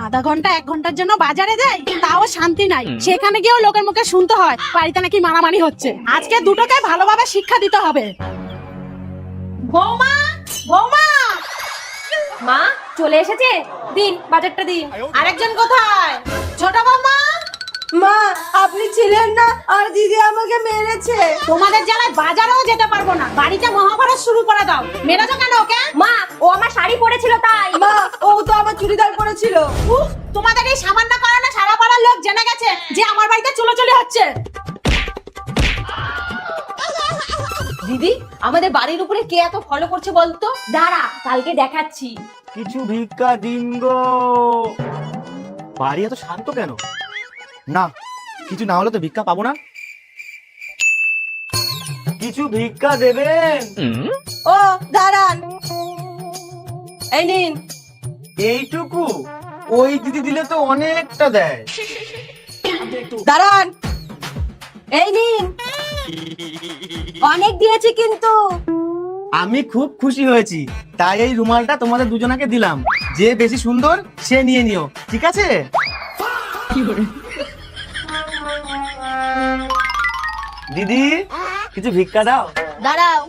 আধা ঘন্টা 1 ঘন্টার জন্য বাজারে যাই, তাও শান্তি নাই। সেখানে গিয়েও লোকের মুখে শুনতে হয় বাড়িতে নাকি মারামারি হচ্ছে। আজকে দুটোকে ভালোভাবে শিক্ষা দিতে হবে। বৌমা, বৌমা, মা চলে এসেছে, দিন বাজারটা দিন। আরেকজন কোথায়? ছোট বৌমা। মা আপনি ছিলেন না আর দিদি আমাকে মেরেছে। তোমাদের জ্বালায় বাজারেও যেতে পারবো না, বাড়িতে মহাভারত শুরু করে দাও। মেরেছো কেন ওকে? মা ও আমার শাড়ি পরেছিল তাই। মা ও তো আমার চুড়িদার পরেছিল। উফ, তোমাদের এই সামান্য কারণে সারা পাড়ার লোক জেনে গেছে যে আমার বাড়িতে চুলোচুলি হচ্ছে। দিদি আমাদের বাড়ির উপরে কে এত ফলো করছে বলতো? দাঁড়া কালকে দেখাচ্ছি। কিছু ভিক্ষা দিন গো। বাড়ি এত শান্ত কেন? না, কিছু না হলে তো ভিক্ষা পাবো না। কিছু ভিক্ষা দেবেন? ও দাঁড়ান, এই নিন। এইটুকু? ওই দিদি দিলে তো অনেকটা দেয়। দাঁড়ান, এই নিন। অনেক দিয়েছি কিন্তু। আমি খুব খুশি হয়েছি, তাই এই রুমালটা তোমাদের দুজনাকে দিলাম। যে বেশি সুন্দর সে নিয়ে নিও, ঠিক আছে? দিদি কিছু ভিক্ষা দাও। দাঁড়াও,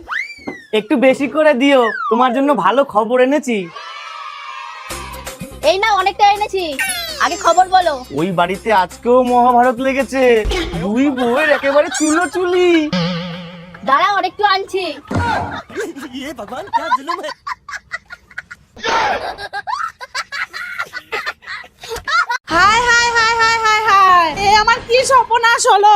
একটু বেশি করে দিও, তোমার জন্য ভালো খবর এনেছি। এই না অনেকটা এনেছি, আগে খবর বলো। ওই বাড়িতে আজকেও মহাভারত লেগেছে। দুই বউয়ের একেবারে চুলোচুলি। দাঁড়াও আরেকটু আনছি। হাই হাই হাই হাই হাই হাই, এ আমার কি সর্বনাশ হলো।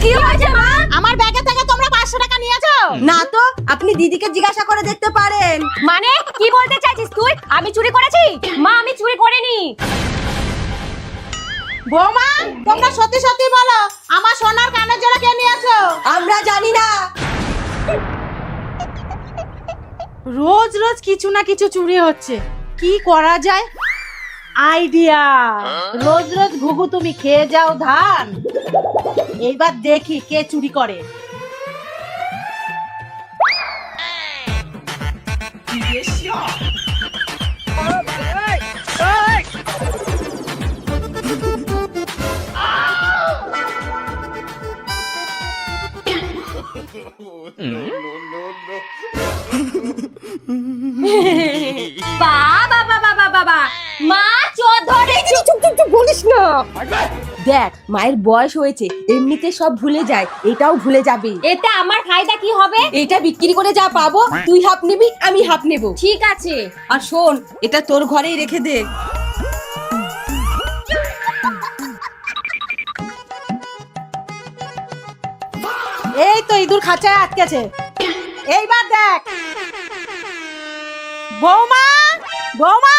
কি হয়েছে মা? আমার ব্যাগে থেকে তোমরা 500 টাকা নিয়েছো? না তো, আপনি দিদিকে জিজ্ঞাসা করে দেখতে পারেন। মানে কি বলতে চাইছিস তুই? আমি চুরি করেছি? মা আমি চুরি করিনি। বৌমা, তোমরা সত্যি সত্যি বলো, আমার সোনার কানের জোড়া কে নিয়েছো? আমরা জানি না। রোজ রোজ কিছু না কিছু চুরি হচ্ছে, কি করা যায়? আইডিয়া, রোজ রোজ ঘুঘু তুমি খেয়ে যাও ধান। এইবার দেখি কে চুরি করে। বাবা বাবা বাবা বাবা, মা চোর ধরেছি। চুপ চুপ চুপ, বলিস না। দেখ মায়ের বয়স হয়েছে, এমনিতে সব ভুলে যায়, এটাও ভুলে যাবে। এতে আমার ফায়দা কি হবে? এটা বিক্রি করে যা পাবো, তুই হাফ নিবি আমি হাফ নেব। ঠিক আছে। আর শোন, এটা তোর ঘরেই রেখে দে। এই তো ইঁদুর খাঁচায় আটকেছে। এইবার দেখ। বৌমা, বৌমা।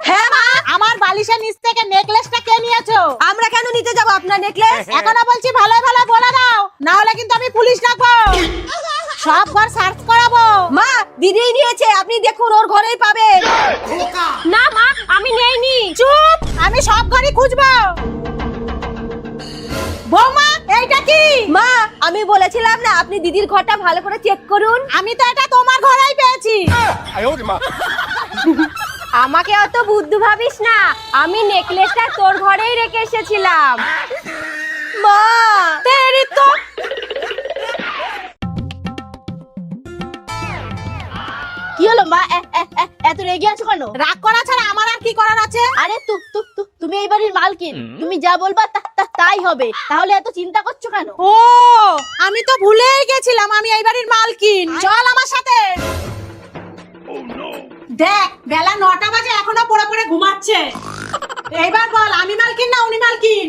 হ্যাঁ মা, আমার বালিশের নিচ থেকে নেকলেসটা কে নিয়েছো? আমরা কেন নিতে যাব আপনার নেকলেস? এখনো বলছি ভালো ভালো বলে দাও, না হলে কিন্তু আমি পুলিশ ডাকবো। সব ঘর সার্চ করাবো। মা দিদিই নিয়েছে, আপনি দেখুন ওর ঘরেই পাবেন। না মা আমি নেইনি। চুপ, আমি সব ঘরই খুঁজবো। বৌমা, এইটা কি? মা আমি বলেছিলাম না, আপনি দিদির ঘরটা ভালো করে চেক করুন। আমি তো এটা তোমার ঘরেই পেয়েছি। আমাকে অত বুদ্ধু ভাবিস না, আমি নেকলেসটা তোর ঘরেই রেখে এসেছিলাম। মা তেরি তো। কি হলো মা, এত রেগে আছো কেন? রাগ করা ছাড়া আমার আর কি করার আছে? আরে তুমি এই বাড়ির মালকিন, তুমি যা বলবা তাই হবে। তাহলে এত চিন্তা করছো কেন? ও, আমি তো ভুলেই গেছিলাম আমি এই বাড়ির মালকিন। চল আমার সাথে। দেখ বেলা 9টা বাজে, এখনো পড়ে পড়ে ঘুমাচ্ছে। এইবার বল, আমি মালকিন না উনি মালকিন?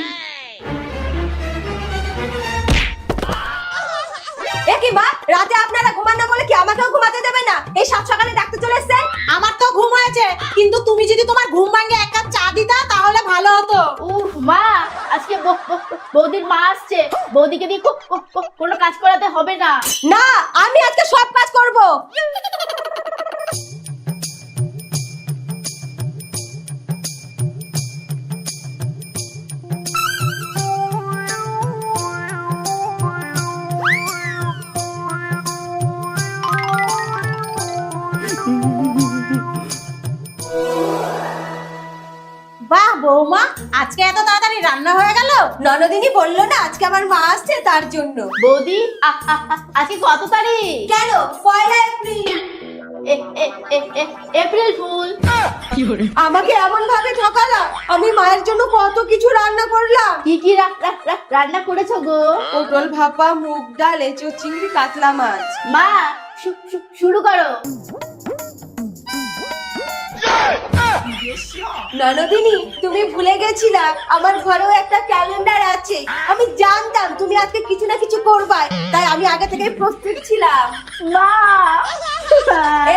এ কি মা, রাতে আপনারা ঘুমান না বলে কি আমাকেও ঘুমাতে দেবে না? এই সাত সকালে ডাকতে চলে এসেছেন। আমার তো ঘুম হয়েছে, কিন্তু তুমি যদি তোমার ঘুম ভাঙে 1 কাপ চা দিতা তাহলে ভালো হতো। উফ মা, আজকে বৌদির মা আসছে, বৌদিকে দিয়ে কোনো কাজ করাতে হবে না। না, আমি আজকে সব কাজ করব। বাহ বৌমা, আজকে এত তাড়াতাড়ি রান্না হয়ে গেল? ননদিনী বললো না আজকে আমার মা আসছে তার জন্য। বৌদি আজকে কত তারিখ? কেন? 1 এপ্রিল। April fool. আমাকে এমন ভাবে ঠকালা, আমি মায়ের জন্য কত কিছু রান্না করলাম। কি কি রান্না করেছো গো? পটল ভাপা, মুগ ডাল, এঁচোড় চিংড়ি, কাতলা মাছ। মা শুরু করো। ননদিনী তুমি ভুলে গেছিলা আমার ঘরেও একটা ক্যালেন্ডার আছে। আমি জানতাম তুমি আজকে কিছু না কিছু করবে, তাই আমি আগে থেকে প্রস্তুত ছিলাম। মা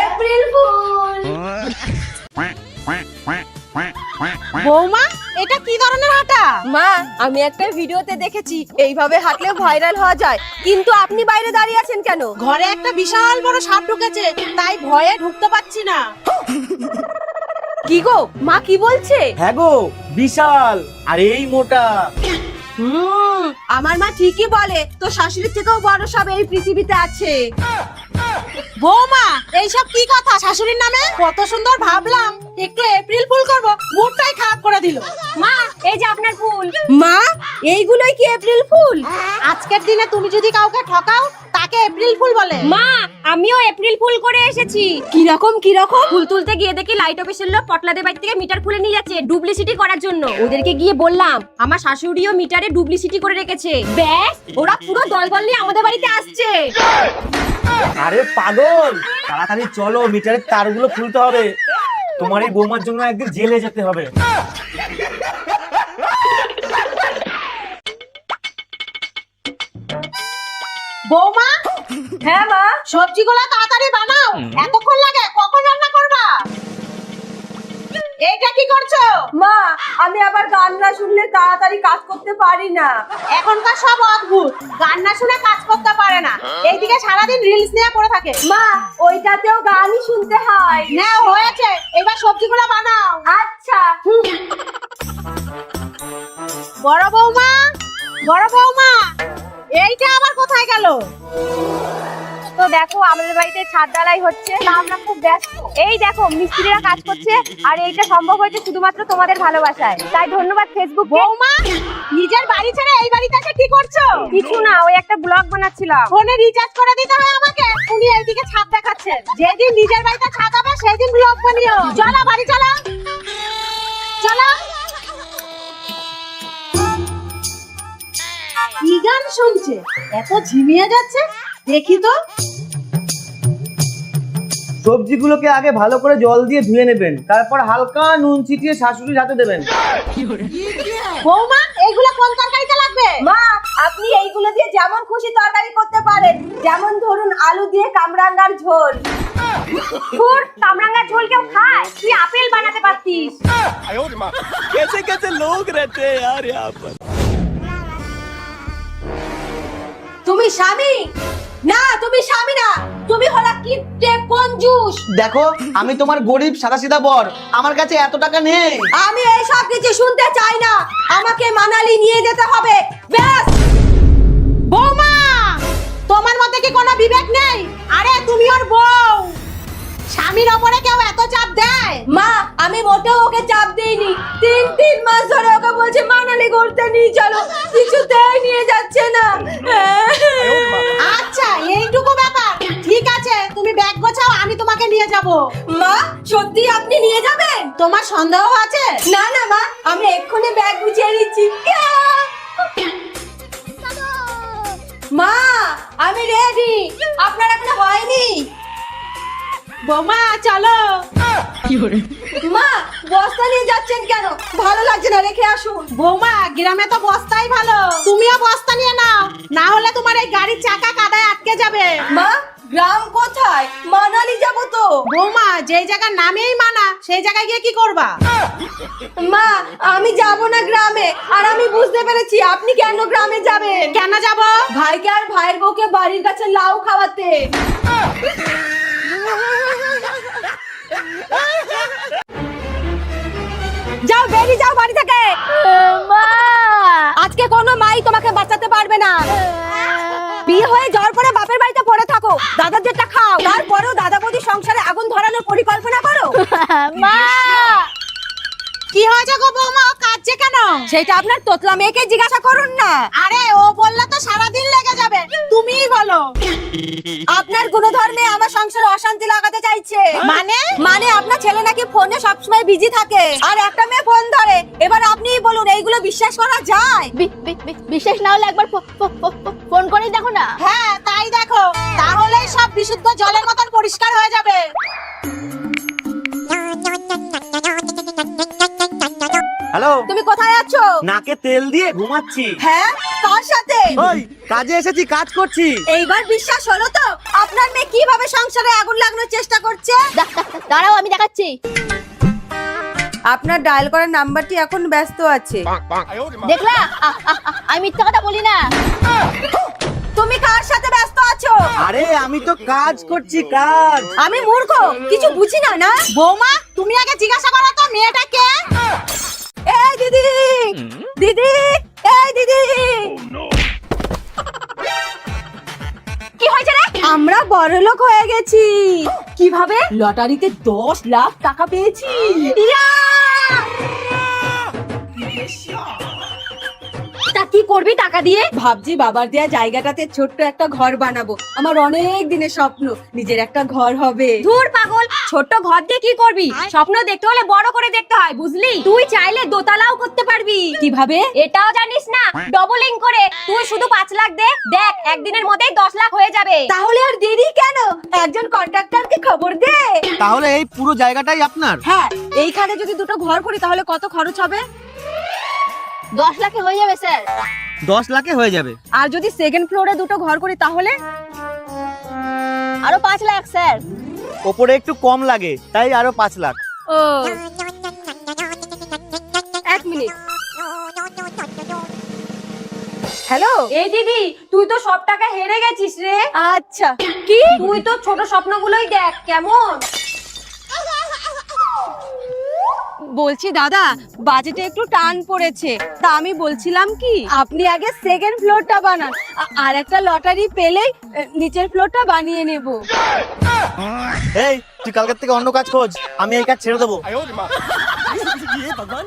এপ্রিল ফুল। বৌমা, এটা কি ধরনের হাঁটা? মা, আমি একটা ভিডিওতে দেখেছি এইভাবে হাঁটলে ভাইরাল হওয়া যায়, কিন্তু আপনি বাইরে দাঁড়িয়ে আছেন কেন? ঘরে একটা বিশাল বড় সাপ ঢুকেছে, তাই ভয়ে ঢুকতে পারছি না। কি গো, মা কি বলছে? হ্যাঁ গো, বিশাল আর এই মোটা। আমার মা ঠিকই বলে, তো শাশুড়ির থেকেও বড় সব এই পৃথিবীতে আছে। বৌমা, এইসব কি কথা শাশুড়ির নামে? কত সুন্দর ভাবলাম একটু এপ্রিল ফুল করব, মুডটাই খারাপ করে দিল। মা, এই যে আপনার ফুল। মা, এইগুলোই কি এপ্রিল ফুল? আজকের দিনে তুমি যদি কাউকে ঠকাও, তাকে এপ্রিল ফুল বলে। মা, আমিও এপ্রিল ফুল করে এসেছি। কিরকম কিরকম? ফুল তুলতে গিয়ে দেখি লাইট অফিসের লোক পটলাদের বাড়ি থেকে মিটার খুলে নিয়ে যাচ্ছে ডুপ্লিসিটি করার জন্য। ওদেরকে গিয়ে বললাম আমার শাশুড়িও মিটারে ডুপ্লিসিটি করে রেখেছে। ব্যাস, ওরা পুরো দলবল নিয়ে আমাদের বাড়িতে আসছে। আরে পাগল, তাড়াতাড়ি চলো, মিটারের তারগুলো খুলতে হবে। তোমার এই বৌমার জন্য একদিন জেলে যেতে হবে। বৌমা, হ্যাঁ মা। সবজিগুলো তাড়াতাড়ি বানাও, এতক্ষণ লাগে? কখন রান্না করবা? এইটা কি করছো? মা, আমি আবার গান না শুনলে তাড়াতাড়ি কাজ করতে পারি না। এখনকার সব অদ্ভুত, গান না শুনে কাজ করতে পারে না, এইদিকে সারাদিন রিলস নিয়ে পড়ে থাকে। মা, ওইটাতেও গানই শুনতে হয়। না হয়েছে, এবার সবজিগুলো বানাও। আচ্ছা। বড় বৌমা, বড় বৌমা, এইটা আবার কোথায় গেল? তো দেখো আমাদের বাড়িতে ছাদ ঢালাই হচ্ছে, তা আমরা খুব ব্যস্ত। এই দেখো মিস্ত্রিরা কাজ করছে, আর এইটা সম্ভব হয়েছে শুধুমাত্র তোমাদের ভালোবাসায়। তাই ধন্যবাদ ফেসবুক। বৌমা, নিজের বাড়ি ছেড়ে এই বাড়িতে এসে কি করছো? কিছু না, ওই একটা ব্লগ বানাচ্ছিলাম। ফোনে রিচার্জ করে দিতে হয় আমাকে, উনি এইদিকে ছাদ দেখাচ্ছেন। যেদিন নিজের বাড়িতে ছাদ হবে সেদিন ব্লগ বানিও। চলো বাড়ি চলো, চলো। কি গান শুনছে? এত ঝিমিয়ে যাচ্ছে, দেখি তো। সবজিগুলোকে আগে ভালো করে জল দিয়ে ধুয়ে নেবেন, তারপর হালকা নুন ছিটিয়ে শাশুড়ির হাতে দেবেন। বৌমা, এইগুলো কোন তরকারিতে লাগবে? মা, আপনি এইগুলো দিয়ে যেমন খুশি তরকারি করতে পারেন, যেমন ধরুন আলু দিয়ে কামরাঙ্গার ঝোল। ফুর, কামরাঙ্গার ঝোল কেউ খায়? তুই আপেল বানাতে পারতিস। कैसे कैसे लोग रहते हैं यार यहाँ पर। তুমি স্বামী না, তুমি স্বামী না, তুমি হলা কিপটে কঞ্জুস। দেখো, আমি তোমার গরিব সাদাসিধা বর, আমার কাছে এত টাকা নেই। আমি এইসব কিছু শুনতে চাই না, আমাকে মানালি নিয়ে যেতে হবে, ব্যাস। বৌমা, তোমার মধ্যে কি কোনো বিবেক নেই? আরে তুমি ওর বউ, স্বামীর ওপরে কেউ এত চাপ দেয়? মা, আমি মোটেও ওকে চাপ দেইনি। 3 মাস ধরে ওকে বলছে মানালি ঘুরতে নিয়ে চলো, কিছুতেই নিয়ে যাচ্ছে না। আচ্ছা, এইটুকু ব্যাপার। ঠিক আছে, তুমি ব্যাগ গোছাও, আমি তোমাকে নিয়ে যাব। মা, সত্যি আপনি নিয়ে যাবেন? তোমার সন্দেহ আছে? না না মা, আমি এক্ষুনি ব্যাগ গুছিয়ে নিচ্ছি। মা, আমি রেডি। আপনার এখনো হয়নি? বৌমা চলো। মা, বস্তা নিয়ে যাচ্ছেন কেন? ভালো লাগছে না, রেখে আসুন। বৌমা, গ্রামে তো বস্তাই ভালো, তুমিও বস্তা নিয়ে নাও, না হলে তোমার এই গাড়ির চাকা কাদায় আটকে যাবে। মা, গ্রাম কোথায়? মানালি যাব তো। বৌমা, যেই জায়গার নামেই মানা, সেই জায়গায় গিয়ে কি করবা? মা, আমি যাব না গ্রামে, আর আমি বুঝতে পেরেছি আপনি কেন গ্রামে যাবেন। কেন যাব? ভাইকে আর ভাইয়ের বউকে বাড়ির কাছে লাউ খাওয়াতে। যাও, বেরিয়ে যাও বাড়ি থেকে। মা, আজকে কোনো মাই তোমাকে বাঁচাতে পারবে না। বিয়ে হয়ে যাওয়ার পরে বাপের বাড়িতে পড়ে থাকো, দাদার যেটা খাও, তারপরেও দাদা বৌদি সংসারে আগুন ধরানোর পরিকল্পনা করো। মা, কি হয়েছে গো বৌমা, ও কাঁদছে কেন? সেটা আপনার তোতলা মেয়েকে জিজ্ঞাসা করুন না। আরে ও বললে তো সারাদিন লেগে যাবে, তুমিই বলো। আপনার গুণধর্মে আমার সংসারে অশান্তি লাগাতে চাইছে। মানে আপনার ছেলে নাকি ফোনে সবসময় বিজি থাকে আর একটা মেয়ে ফোন ধরে। এবার আপনিই বলুন, এইগুলো বিশ্বাস করা যায়? বিশ্বাস না হলে একবার ফোন করেই দেখো না। হ্যাঁ তাই দেখো, তাহলেই সব বিশুদ্ধ জলের মতন পরিষ্কার হয়ে যাবে। হ্যালো, তুমি কোথায় আছো? নাকে তেল দিয়ে ঘুমাচ্ছি। হ্যাঁ, কার সাথে? ওই কাজে এসেছি, কাজ করছি। এইবার বিশ্বাস হলো তো আপনার মেয়ে কিভাবে সংসারে আগুন লাগানোর চেষ্টা করছে? দাঁড়াও আমি দেখাচ্ছি। আপনার ডায়াল করার নাম্বারটি এখন ব্যস্ত আছে। দেখলা, আমি মিথ্যা কথা বলি না। তুমি কার সাথে ব্যস্ত আছো? আরে আমি তো কাজ করছি, কাজ। আমি মূর্খ, কিছু বুঝি না না। বৌমা তুমি আগে জিজ্ঞাসা করো তো মেয়েটা কে? এই দিদি, দিদি, এই দিদি। কি হয়েছে রে? আমরা বড়লোক হয়ে গেছি। কিভাবে? লটারিতে 10 লাখ টাকা পেয়েছি। তা কি করবি টাকা দিয়ে? ভাবছি বাবার দেয়া জায়গাটাতে ছোট্ট একটা ঘর বানাবো। আমার অনেক দিনের স্বপ্ন, নিজের একটা ঘর হবে। ধুর পাগল, ছোট ঘর দিয়ে কি করবি? স্বপ্ন দেখতে হলে বড় করে দেখতে হয়, বুঝলি? তুই চাইলে দোতলাও করতে পারবি। কিভাবে? এটাও জানিস না? ডবলিং করে তুই শুধু 5 লাখ দে, দেখ একদিনের মধ্যেই 10 লাখ হয়ে যাবে। তাহলে আর দেরি কেন? একজন কন্ট্রাক্টরকে খবর দে। তাহলে এই পুরো জায়গাটাই আপনার? হ্যাঁ, এইখানে যদি দুটো ঘর করি তাহলে কত খরচ হবে? 10 লাখে হয়ে যাবে স্যার। 10 লাখে হয়ে যাবে। আর যদি সেকেন্ড ফ্লোরে দুটো ঘর করি তাহলে? আরো 5 লাখ স্যার। ওপরে একটু কম লাগে, তাই আরো 5 লাখ। ও, 1 মিনিট। হ্যালো। এই দিদি, তুই তো সব টাকা হেরে গেছিস রে। আচ্ছা, কি? তুই তো ছোট স্বপ্নগুলোই দেখ কেমন। বলছি দাদা, বাজেটে একটু টান পড়েছে। তা আমি বলছিলাম কি, আপনি আগে সেকেন্ড ফ্লোরটা বানান, আর একটা লটারি পেলেই নিচের ফ্লোরটা বানিয়ে নেব। এই তুই কালকের থেকে অন্য কাজ খোঁজ, আমি এই কাজ ছেড়ে দেবো। ये भगवान